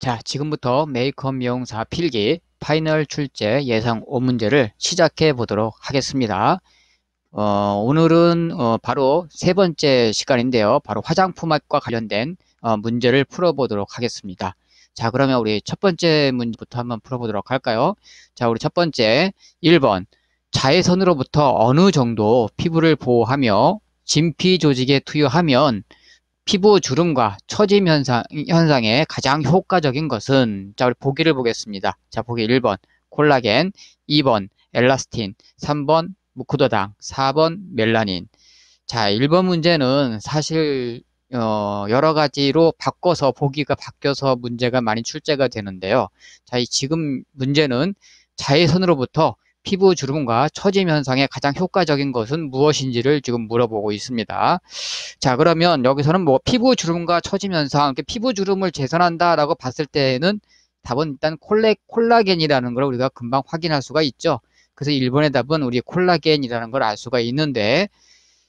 자, 지금부터 메이크업 미용사 필기 파이널 출제 예상 5문제를 시작해 보도록 하겠습니다. 오늘은 바로 세 번째 시간인데요. 바로 화장품학과 관련된 문제를 풀어보도록 하겠습니다. 자, 그러면 우리 첫 번째 문제부터 한번 풀어보도록 할까요? 자, 우리 첫 번째 1번. 자외선으로부터 어느 정도 피부를 보호하며 진피 조직에 투여하면 피부 주름과 처짐 현상에 가장 효과적인 것은, 자, 우리 보기를 보겠습니다. 자, 보기 1번 콜라겐, 2번 엘라스틴, 3번 무코더당, 4번 멜라닌. 자, 1번 문제는 사실 여러 가지로 바꿔서 보기가 바뀌어서 문제가 많이 출제가 되는데요. 자, 이 지금 문제는 자외선으로부터 피부 주름과 처짐 현상에 가장 효과적인 것은 무엇인지를 지금 물어보고 있습니다. 자, 그러면 여기서는 뭐 피부 주름과 처짐 현상, 피부 주름을 개선한다라고 봤을 때는 답은 일단 콜라겐이라는 걸 우리가 금방 확인할 수가 있죠. 그래서 1번의 답은 우리 콜라겐이라는 걸 알 수가 있는데,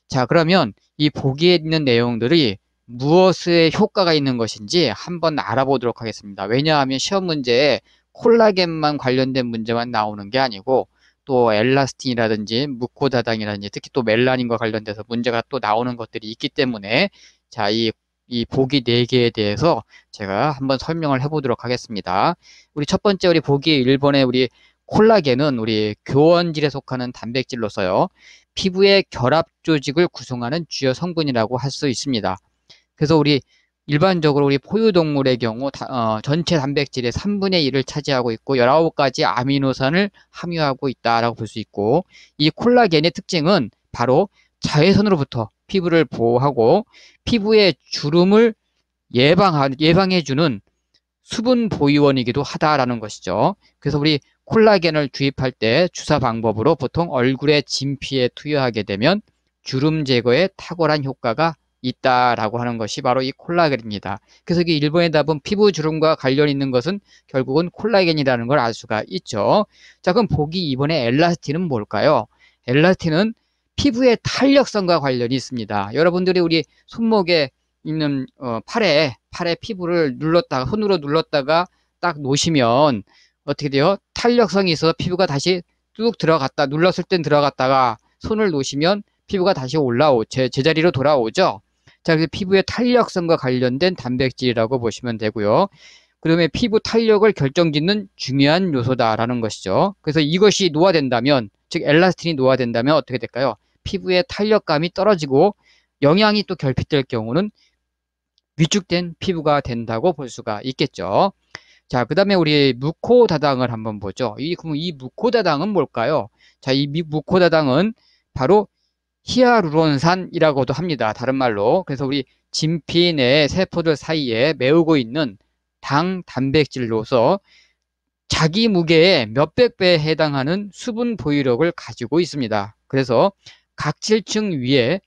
자, 그러면 이 보기에 있는 내용들이 무엇에 효과가 있는 것인지 한번 알아보도록 하겠습니다. 왜냐하면 시험 문제에 콜라겐만 관련된 문제만 나오는 게 아니고 또 엘라스틴이라든지 무코다당이라든지 특히 또 멜라닌과 관련돼서 문제가 또 나오는 것들이 있기 때문에 자, 이 보기 4개에 대해서 제가 한번 설명을 해보도록 하겠습니다. 우리 첫 번째 우리 보기 1번에 우리 콜라겐은 우리 교원질에 속하는 단백질로서요. 피부의 결합 조직을 구성하는 주요 성분이라고 할 수 있습니다. 그래서 우리 일반적으로 우리 포유동물의 경우 전체 단백질의 3분의 1을 차지하고 있고 19가지 아미노산을 함유하고 있다라고 볼 수 있고, 이 콜라겐의 특징은 바로 자외선으로부터 피부를 보호하고 피부의 주름을 예방해주는 수분 보유원이기도 하다라는 것이죠. 그래서 우리 콜라겐을 주입할 때 주사 방법으로 보통 얼굴의 진피에 투여하게 되면 주름 제거에 탁월한 효과가 있다라고 하는 것이 바로 이 콜라겐입니다. 그래서 이 1번의 답은 피부 주름과 관련 있는 것은 결국은 콜라겐이라는 걸 알 수가 있죠. 자, 그럼 보기 2번의 엘라스틴은 뭘까요? 엘라스틴은 피부의 탄력성과 관련이 있습니다. 여러분들이 우리 손목에 있는 팔에 피부를 손으로 눌렀다가 딱 놓으시면 어떻게 돼요? 탄력성이 있어서 피부가 다시 뚝 들어갔다, 눌렀을 땐 들어갔다가 손을 놓으시면 피부가 다시 제자리로 돌아오죠. 자, 그래서 피부의 탄력성과 관련된 단백질이라고 보시면 되고요. 그다음에 피부 탄력을 결정짓는 중요한 요소다라는 것이죠. 그래서 이것이 노화된다면, 즉 엘라스틴이 노화된다면 어떻게 될까요? 피부의 탄력감이 떨어지고 영양이 또 결핍될 경우는 위축된 피부가 된다고 볼 수가 있겠죠. 자, 그 다음에 우리 무코다당을 한번 보죠. 그럼 이 무코다당은 뭘까요? 자, 이 무코다당은 바로 히아루론산이라고도 합니다. 다른 말로. 그래서 우리 진피 내 세포들 사이에 메우고 있는 당 단백질로서 자기 무게의 몇백 배에 해당하는 수분 보유력을 가지고 있습니다. 그래서 각질층 위에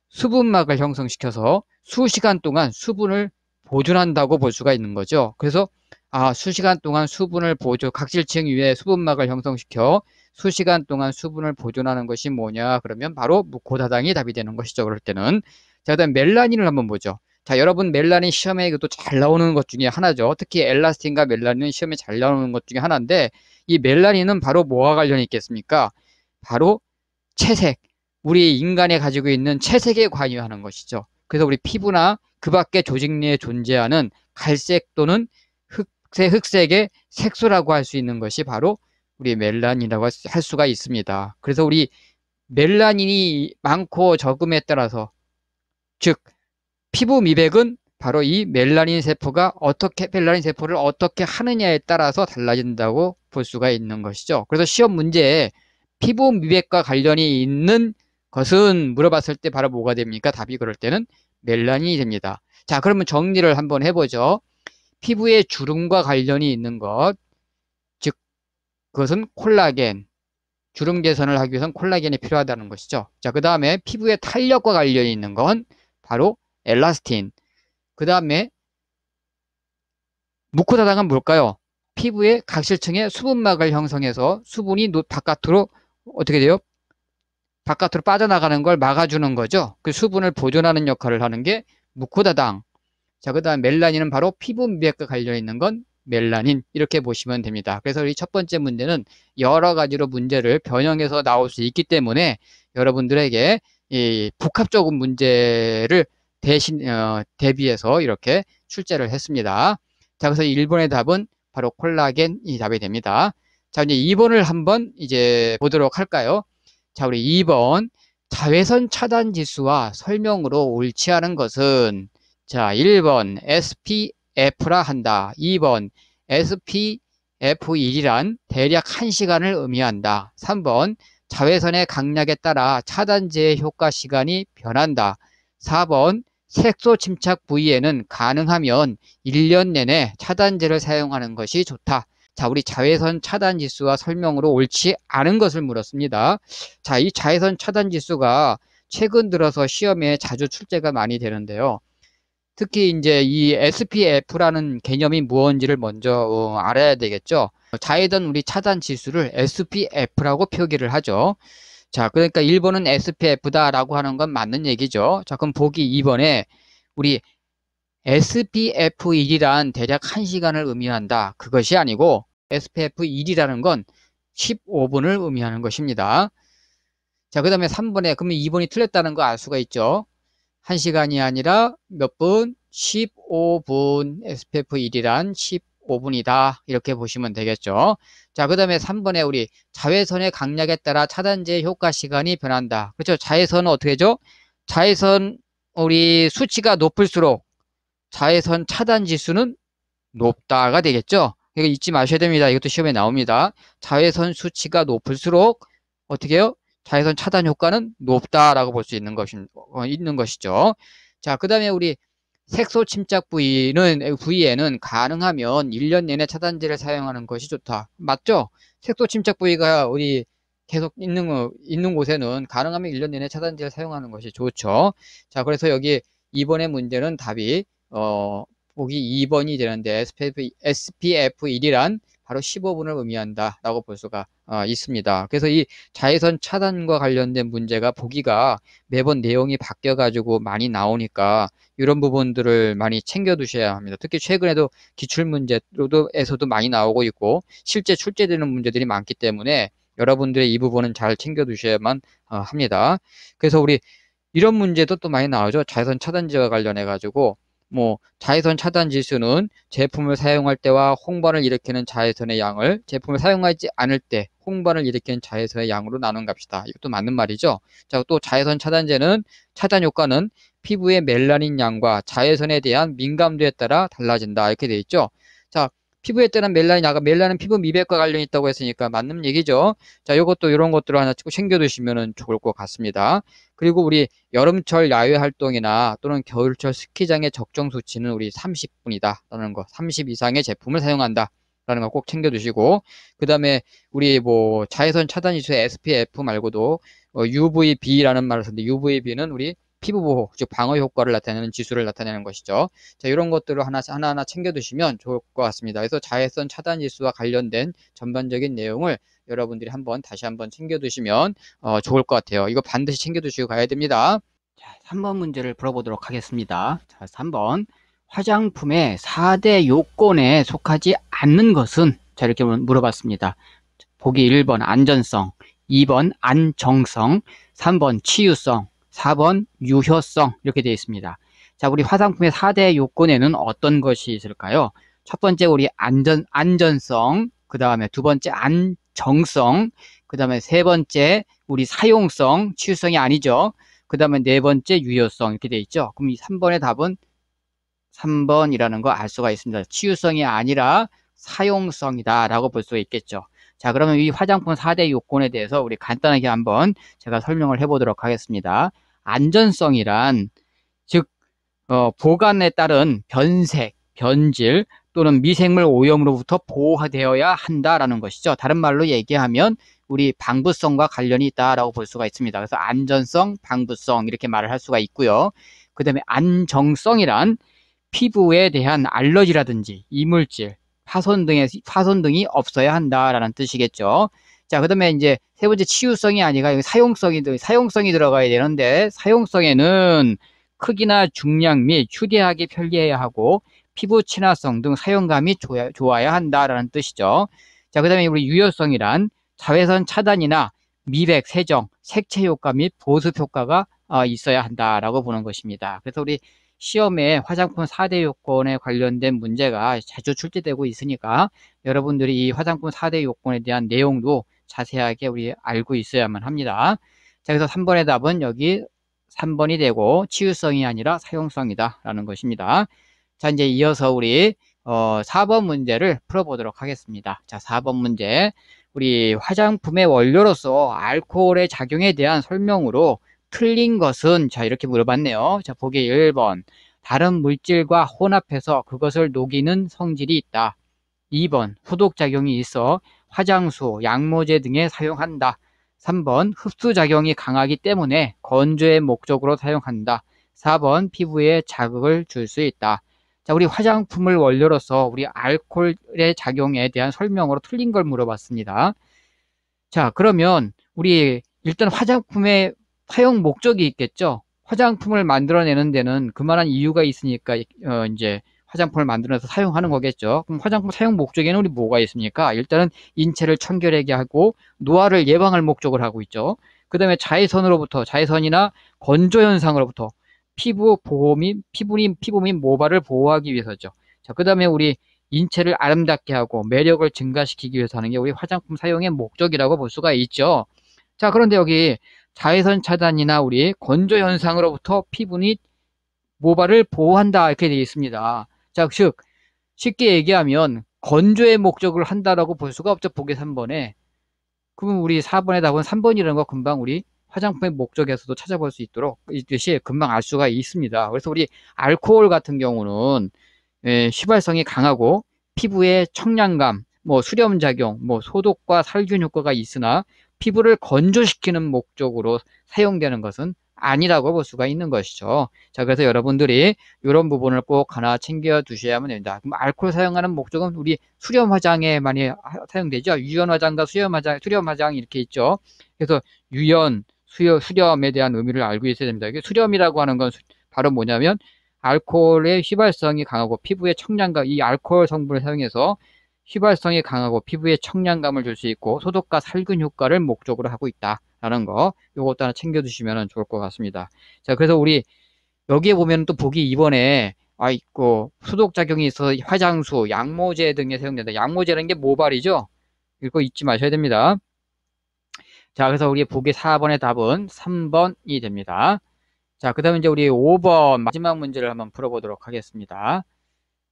수분막을 형성시켜서 수시간 동안 수분을 보존한다고 볼 수가 있는 거죠. 그래서 수시간 동안 각질층 위에 수분막을 형성시켜 수시간 동안 수분을 보존하는 것이 뭐냐? 그러면 바로 무코다당이 답이 되는 것이죠. 그럴 때는. 자, 그다음 멜라닌을 한번 보죠. 자, 여러분 멜라닌 시험에 또 잘 나오는 것 중에 하나죠. 특히 엘라스틴과 멜라닌은 시험에 잘 나오는 것 중에 하나인데, 이 멜라닌은 바로 뭐와 관련이 있겠습니까? 바로 채색, 우리 인간이 가지고 있는 채색에 관여하는 것이죠. 그래서 우리 피부나 그 밖의 조직 내에 존재하는 갈색 또는 흑색의 색소라고 할 수 있는 것이 바로 우리 멜라닌이라고 할 수가 있습니다. 그래서 우리 멜라닌이 많고 적음에 따라서, 즉 피부 미백은 바로 이 멜라닌 세포를 어떻게 하느냐에 따라서 달라진다고 볼 수가 있는 것이죠. 그래서 시험 문제에 피부 미백과 관련이 있는 것은 물어봤을 때 바로 뭐가 됩니까? 답이 그럴 때는 멜라닌이 됩니다. 자, 그러면 정리를 한번 해보죠. 피부의 주름과 관련이 있는 것, 즉 그것은 콜라겐, 주름 개선을 하기 위해서는 콜라겐이 필요하다는 것이죠. 자, 그 다음에 피부의 탄력과 관련이 있는 건 바로 엘라스틴. 그 다음에 무코다당은 뭘까요? 피부의 각질층에 수분막을 형성해서 수분이 바깥으로 어떻게 돼요? 바깥으로 빠져나가는 걸 막아주는 거죠. 그 수분을 보존하는 역할을 하는 게 무코다당. 자, 그 다음 멜라닌은 바로 피부 미백과 관련 있는 건 멜라닌 이렇게 보시면 됩니다. 그래서 우리 첫 번째 문제는 여러 가지로 문제를 변형해서 나올 수 있기 때문에 여러분들에게 이 복합적인 문제를 대비해서 이렇게 출제를 했습니다. 자, 그래서 1번의 답은 바로 콜라겐이 답이 됩니다. 자, 이제 2번을 한번 이제 보도록 할까요? 자, 우리 2번. 자외선 차단 지수와 설명으로 옳지 않은 것은, 자, 1번 SPF라 한다. 2번 SPF1이란 대략 1시간을 의미한다. 3번 자외선의 강약에 따라 차단제의 효과 시간이 변한다. 4번 색소 침착 부위에는 가능하면 1년 내내 차단제를 사용하는 것이 좋다. 자, 우리 자외선 차단 지수와 설명으로 옳지 않은 것을 물었습니다. 자, 이 자외선 차단 지수가 최근 들어서 시험에 자주 출제가 많이 되는데요. 특히 이제 이 SPF라는 개념이 무엇인지를 먼저 알아야 되겠죠. 자외선 우리 차단 지수를 SPF라고 표기를 하죠. 자, 그러니까 1번은 SPF다라고 하는 건 맞는 얘기죠. 자, 그럼 보기 2번에 우리 SPF1이란 대략 1시간을 의미한다. 그것이 아니고 SPF1이라는 건 15분을 의미하는 것입니다. 자, 그 다음에 3번에 그러면 2번이 틀렸다는 거 알 수가 있죠. 1시간이 아니라 몇 분? 15분. SPF1이란 15분이다. 이렇게 보시면 되겠죠. 자, 그 다음에 3번에 우리 자외선의 강약에 따라 차단제의 효과 시간이 변한다. 그렇죠. 자외선은 어떻게 되죠? 자외선 우리 수치가 높을수록 자외선 차단 지수는 높다가 되겠죠. 이거 잊지 마셔야 됩니다. 이것도 시험에 나옵니다. 자외선 수치가 높을수록 어떻게 해요? 자외선 차단 효과는 높다라고 볼 수 있는 것이죠. 자, 그 다음에 우리 색소 침착 부위에는 가능하면 1년 내내 차단제를 사용하는 것이 좋다. 맞죠? 색소 침착 부위가 우리 계속 있는 곳에는 가능하면 1년 내내 차단제를 사용하는 것이 좋죠. 자, 그래서 여기 이번의 문제는 답이 보기 2번이 되는데 SPF1이란 바로 15분을 의미한다 라고 볼 수가 있습니다. 그래서 이 자외선 차단과 관련된 문제가 보기가 매번 내용이 바뀌어 가지고 많이 나오니까 이런 부분들을 많이 챙겨 두셔야 합니다. 특히 최근에도 기출문제에서도 많이 나오고 있고 실제 출제되는 문제들이 많기 때문에 여러분들의 이 부분은 잘 챙겨 두셔야만 합니다. 그래서 우리 이런 문제도 또 많이 나오죠. 자외선 차단제와 관련해 가지고 뭐 자외선 차단 지수는 제품을 사용할 때와 홍반을 일으키는 자외선의 양을 제품을 사용하지 않을 때 홍반을 일으키는 자외선의 양으로 나눈 값이다. 이것도 맞는 말이죠. 자, 또 자외선 차단제는 차단 효과는 피부의 멜라닌 양과 자외선에 대한 민감도에 따라 달라진다. 이렇게 돼 있죠. 자, 피부에 따른 멜라닌, 아까 멜라닌 피부 미백과 관련이 있다고 했으니까 맞는 얘기죠. 자, 요것도 이런 것들을 하나 챙겨두시면 좋을 것 같습니다. 그리고 우리 여름철 야외 활동이나 또는 겨울철 스키장의 적정 수치는 우리 30분이다 라는 거, 30 이상의 제품을 사용한다 라는 거 꼭 챙겨두시고, 그 다음에 우리 뭐 자외선 차단 지수의 SPF 말고도 UVB라는 말을 쓰는데 UVB는 우리 피부 보호, 즉 방어 효과를 나타내는 지수를 나타내는 것이죠. 자, 이런 것들을 하나하나 챙겨두시면 좋을 것 같습니다. 그래서 자외선 차단 지수와 관련된 전반적인 내용을 여러분들이 다시 한번 챙겨두시면 좋을 것 같아요. 이거 반드시 챙겨두시고 가야 됩니다. 자, 3번 문제를 풀어보도록 하겠습니다. 자, 3번. 화장품의 4대 요건에 속하지 않는 것은? 자, 이렇게 물어봤습니다. 보기 1번 안전성, 2번 안정성, 3번 치유성, 4번 유효성 이렇게 되어 있습니다. 자, 우리 화장품의 4대 요건에는 어떤 것이 있을까요? 첫 번째 우리 안전성, 그 다음에 두 번째 안정성, 그 다음에 세 번째 우리 사용성, 치유성이 아니죠. 그 다음에 네 번째 유효성 이렇게 되어 있죠. 그럼 이 3번의 답은 3번이라는 거 알 수가 있습니다. 치유성이 아니라 사용성이다 라고 볼 수가 있겠죠. 자, 그러면 이 화장품 4대 요건에 대해서 우리 간단하게 한번 제가 설명을 해보도록 하겠습니다. 안전성이란 즉 보관에 따른 변색, 변질 또는 미생물 오염으로부터 보호되어야 한다라는 것이죠. 다른 말로 얘기하면 우리 방부성과 관련이 있다라고 볼 수가 있습니다. 그래서 안전성, 방부성 이렇게 말을 할 수가 있고요. 그 다음에 안정성이란 피부에 대한 알러지라든지 이물질, 파손 등이 없어야 한다라는 뜻이겠죠. 자, 그 다음에 이제 세 번째 치유성이 아니라 사용성이 들어가야 되는데, 사용성에는 크기나 중량 및 휴대하기 편리해야 하고, 피부 친화성 등 사용감이 좋아야 한다라는 뜻이죠. 자, 그 다음에 우리 유효성이란 자외선 차단이나 미백, 세정, 색채 효과 및 보습 효과가 있어야 한다라고 보는 것입니다. 그래서 우리 시험에 화장품 4대 요건에 관련된 문제가 자주 출제되고 있으니까 여러분들이 이 화장품 4대 요건에 대한 내용도 자세하게 우리 알고 있어야만 합니다. 자, 그래서 3번의 답은 여기 3번이 되고 치유성이 아니라 사용성이다 라는 것입니다. 자, 이제 이어서 우리 4번 문제를 풀어보도록 하겠습니다. 자, 4번 문제. 우리 화장품의 원료로서 알코올의 작용에 대한 설명으로 틀린 것은, 자, 이렇게 물어봤네요. 자, 보기 1번. 다른 물질과 혼합해서 그것을 녹이는 성질이 있다. 2번. 소독작용이 있어 화장수, 양모제 등에 사용한다. 3번. 흡수작용이 강하기 때문에 건조의 목적으로 사용한다. 4번. 피부에 자극을 줄 수 있다. 자, 우리 화장품을 원료로서 우리 알코올의 작용에 대한 설명으로 틀린 걸 물어봤습니다. 자, 그러면 우리 일단 화장품의 사용 목적이 있겠죠. 화장품을 만들어내는 데는 그만한 이유가 있으니까 이제 화장품을 만들어서 사용하는 거겠죠. 그럼 화장품 사용 목적에는 우리 뭐가 있습니까? 일단은 인체를 청결하게 하고 노화를 예방할 목적을 하고 있죠. 그 다음에 자외선이나 건조 현상으로부터 피부 및 모발을 보호하기 위해서죠. 자, 그 다음에 우리 인체를 아름답게 하고 매력을 증가시키기 위해서 하는 게 우리 화장품 사용의 목적이라고 볼 수가 있죠. 자, 그런데 여기 자외선 차단이나 우리 건조 현상으로부터 피부 및 모발을 보호한다 이렇게 되어 있습니다. 자, 즉 쉽게 얘기하면 건조의 목적을 한다라고 볼 수가 없죠. 보기 3번에. 그럼 우리 4번의 답은 3번이라는 거 금방 우리 화장품의 목적에서도 찾아볼 수 있도록 있듯이 금방 알 수가 있습니다. 그래서 우리 알코올 같은 경우는 휘발성이 강하고 피부에 청량감, 수렴작용, 소독과 살균 효과가 있으나 피부를 건조시키는 목적으로 사용되는 것은 아니라고 볼 수가 있는 것이죠. 자, 그래서 여러분들이 이런 부분을 꼭 하나 챙겨 두셔야만 됩니다. 그럼 알코올 사용하는 목적은 우리 수렴 화장에 많이 사용되죠. 유연 화장과 수렴 화장 이렇게 있죠. 그래서 유연, 수렴에 대한 의미를 알고 있어야 됩니다. 이게 수렴이라고 하는 건 바로 뭐냐면 알코올의 휘발성이 강하고 피부에 청량감, 이 알코올 성분을 사용해서 휘발성이 강하고 피부에 청량감을 줄 수 있고 소독과 살균 효과를 목적으로 하고 있다라는 거, 요것도 하나 챙겨두시면 좋을 것 같습니다. 자, 그래서 우리 여기에 보면 또 보기 2번에 있고 소독작용이 있어서 화장수, 양모제 등에 사용된다. 양모제라는 게 모발이죠. 이거 잊지 마셔야 됩니다. 자, 그래서 우리 보기 4번의 답은 3번이 됩니다. 자, 그 다음에 이제 우리 5번 마지막 문제를 한번 풀어보도록 하겠습니다.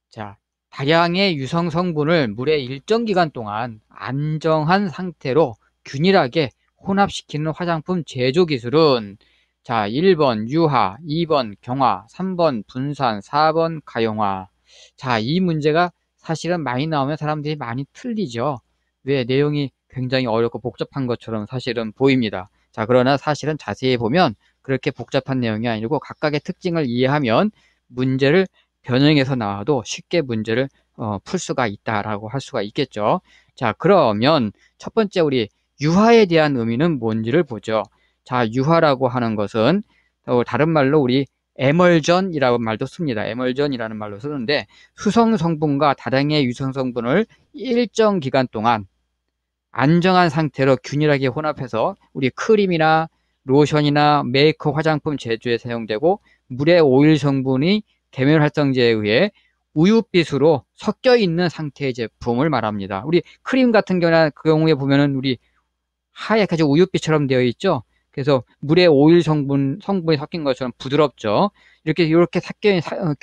자, 다량의 유성 성분을 물에 일정 기간 동안 안정한 상태로 균일하게 혼합시키는 화장품 제조 기술은, 자, 1번 유화, 2번 경화, 3번 분산, 4번 가용화. 자, 이 문제가 사실은 많이 나오면 사람들이 많이 틀리죠. 왜? 내용이 굉장히 어렵고 복잡한 것처럼 사실은 보입니다. 자, 그러나 사실은 자세히 보면 그렇게 복잡한 내용이 아니고 각각의 특징을 이해하면 문제를 변형해서 나와도 쉽게 문제를 풀 수가 있다라고 할 수가 있겠죠. 자, 그러면 첫 번째 우리 유화에 대한 의미는 뭔지를 보죠. 자, 유화라고 하는 것은 다른 말로 우리 에멀전이라는 말도 씁니다. 에멀전이라는 말로 쓰는데 수성 성분과 다량의 유성 성분을 일정 기간 동안 안정한 상태로 균일하게 혼합해서 우리 크림이나 로션이나 메이크업 화장품 제조에 사용되고 물의 오일 성분이 계면 활성제에 의해 우윳빛으로 섞여 있는 상태의 제품을 말합니다. 우리 크림 같은 경우에 보면은 우리 하얗게 아주 우윳빛처럼 되어 있죠. 그래서 물에 오일 성분이 섞인 것처럼 부드럽죠. 이렇게 섞여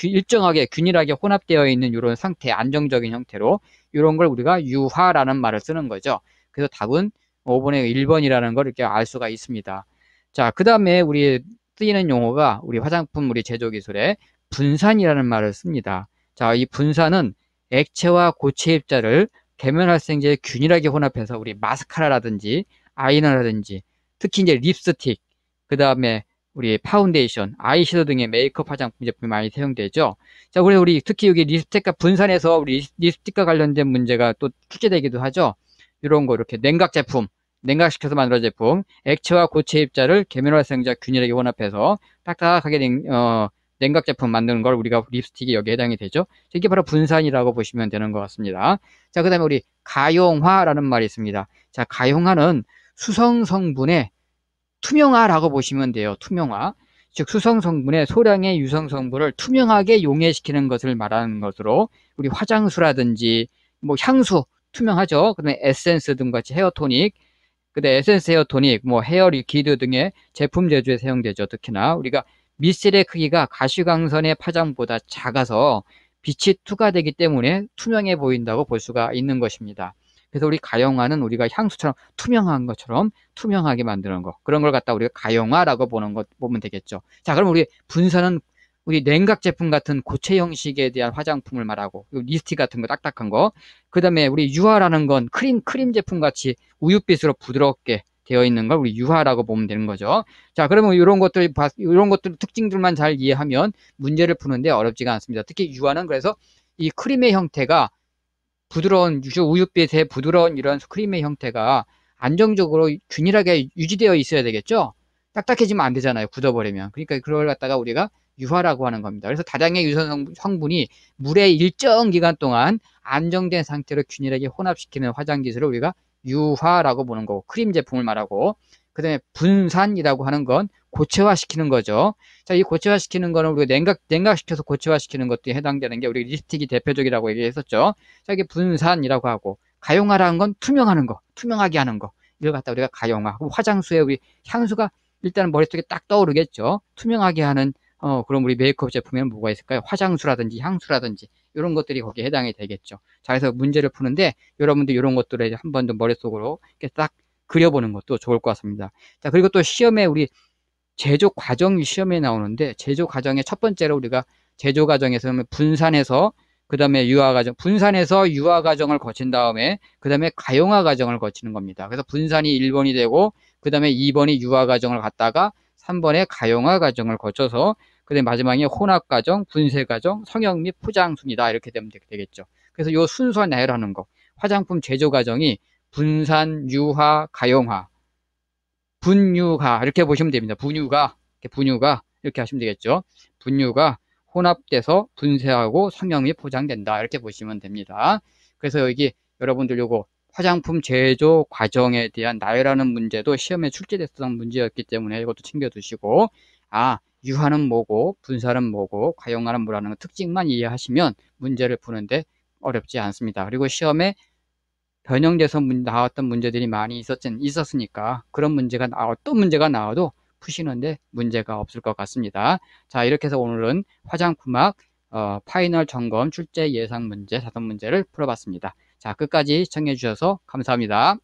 일정하게 균일하게 혼합되어 있는 이런 상태, 안정적인 형태로 이런 걸 우리가 유화라는 말을 쓰는 거죠. 그래서 답은 5번의 1번이라는 걸 이렇게 알 수가 있습니다. 자, 그 다음에 우리 쓰이는 용어가 우리 화장품 우리 제조 기술에 분산이라는 말을 씁니다. 자, 이 분산은 액체와 고체 입자를 계면활성제에 균일하게 혼합해서 우리 마스카라라든지 아이너라든지 특히 이제 립스틱, 그 다음에 우리 파운데이션, 아이섀도우 등의 메이크업 화장품 제품이 많이 사용되죠. 자, 그래서 우리 특히 여기 립스틱과 분산해서 우리 립스틱과 관련된 문제가 또 출제되기도 하죠. 이런 거 이렇게 냉각시켜서 만들어진 제품, 액체와 고체 입자를 계면활성제와 균일하게 혼합해서 딱딱하게 냉각 제품 만드는 걸 우리가 립스틱이 여기에 해당이 되죠. 이게 바로 분산이라고 보시면 되는 것 같습니다. 자, 그 다음에 우리 가용화라는 말이 있습니다. 자, 가용화는 수성 성분의 투명화라고 보시면 돼요. 투명화. 즉 수성 성분의 소량의 유성 성분을 투명하게 용해시키는 것을 말하는 것으로 우리 화장수라든지 뭐 향수 투명하죠. 그다음에 에센스 등 같이 헤어토닉, 그다음에 에센스 헤어토닉, 뭐 헤어 리퀴드 등의 제품 제조에 사용되죠. 특히나 우리가 미셀의 크기가 가시광선의 파장보다 작아서 빛이 투과되기 때문에 투명해 보인다고 볼 수가 있는 것입니다. 그래서 우리 가용화는 우리가 향수처럼 투명한 것처럼 투명하게 만드는 거, 그런 걸 갖다 우리가 가용화라고 보면 되겠죠. 자, 그럼 우리 분산은 우리 냉각 제품 같은 고체 형식에 대한 화장품을 말하고, 립스틱 같은 거 딱딱한 거, 그 다음에 우리 유화라는 건 크림 제품 같이 우윳빛으로 부드럽게 되어 있는 걸 우리 유화라고 보면 되는 거죠. 자, 그러면 이런 것들 특징들만 잘 이해하면 문제를 푸는데 어렵지가 않습니다. 특히 유화는 그래서 이 크림의 형태가 부드러운 우윳빛의 부드러운 이런 크림의 형태가 안정적으로 균일하게 유지되어 있어야 되겠죠. 딱딱해지면 안 되잖아요. 굳어버리면. 그러니까 그걸 갖다가 우리가 유화라고 하는 겁니다. 그래서 다량의 유성 성분이 물에 일정 기간 동안 안정된 상태로 균일하게 혼합시키는 화장 기술을 우리가 유화라고 보는 거고, 크림 제품을 말하고, 그 다음에 분산이라고 하는 건 고체화시키는 거죠. 자, 이 고체화시키는 거는 우리가 냉각시켜서 고체화시키는 것도 해당되는 게 우리 립스틱이 대표적이라고 얘기했었죠. 자, 이게 분산이라고 하고, 가용화라는 건 투명하는 거, 투명하게 하는 거. 이걸 갖다 우리가 가용화. 화장수에 우리 향수가 일단은 머릿속에 딱 떠오르겠죠. 투명하게 하는, 그럼 우리 메이크업 제품에는 뭐가 있을까요? 화장수라든지 향수라든지 이런 것들이 거기에 해당이 되겠죠. 자, 그래서 문제를 푸는데 여러분들 이런 것들을 한 번 더 머릿속으로 이렇게 딱 그려보는 것도 좋을 것 같습니다. 자, 그리고 또 시험에 우리 제조 과정이 시험에 나오는데, 제조 과정의 첫 번째로 우리가 제조 과정에서는 분산해서 그 다음에 유화 과정, 분산해서 유화 과정을 거친 다음에 그 다음에 가용화 과정을 거치는 겁니다. 그래서 분산이 1번이 되고 그 다음에 2번이 유화 과정을 갔다가 3번에 가용화 과정을 거쳐서 그 다음에 마지막에 혼합 과정, 분쇄 과정, 성형 및 포장 순이다, 이렇게 되면 되겠죠. 그래서 이 순서 나열하는 거, 화장품 제조 과정이 분산, 유화, 가용화, 분유가 이렇게 보시면 됩니다. 분유가 이렇게 하시면 되겠죠. 분유가 혼합돼서 분쇄하고 성형 및 포장된다, 이렇게 보시면 됩니다. 그래서 여기 여러분들 요거 화장품 제조 과정에 대한 나열하는 문제도 시험에 출제됐던 문제였기 때문에 이것도 챙겨두시고, 유화는 뭐고 분산은 뭐고 가용화는 뭐라는 특징만 이해하시면 문제를 푸는데 어렵지 않습니다. 그리고 시험에 변형돼서 나왔던 문제들이 많이 있었으니까 그런 문제가 어떤 문제가 나와도 푸시는데 문제가 없을 것 같습니다. 자, 이렇게 해서 오늘은 화장품학 파이널 점검 출제 예상 문제 5문제를 풀어봤습니다. 자, 끝까지 시청해 주셔서 감사합니다.